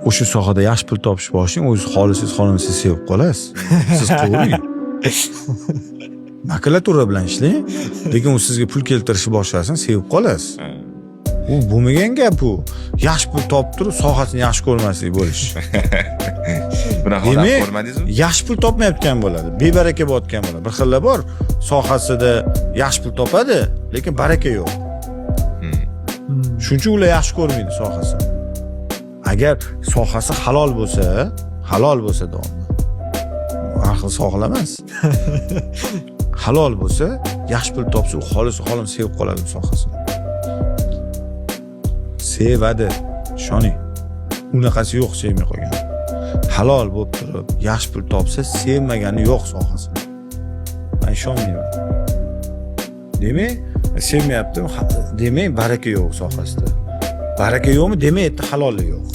o'sha sohada yaxshi pul topishni boshlang, o'zingiz xohlasangiz sevib qolasiz. Siz qilavering. Makulatura bilan ishlang, lekin u sizga pul keltirishni boshlasin, sevib qolasiz. U bo'lmagan gap u. Yaxshi pul topib turib, sohasini yaxshi ko'rmaslik bo'lish. Bunaqa odam ko'rmadingizmi? Yaxshi pul topmayotgan bo'ladi, bebaraka bo'layotgan bo'ladi. Bir xillar bor, sohasida yaxshi pul topadi, lekin baraka yo'q. Shuning uchun ular yaxshi ko'rmaydi sohasini. Agar sohasi halol bo'lsa davomli. Har xil sohalar emas. Halol bo'lsa, yaxshi pul topsa, u xolis sevib qoladi sohasini. Sevadi, ishoning. Unaqasi yo'q sevmay qolgan. Halol bo'lib turib, yaxshi pul topsa, sevmagani yo'q sohasini. Men ishonmayman. Demak, sevmayapti, demak baraka yo'q sohasida. Baraka yo'qmi? Demak, halollik yo'q.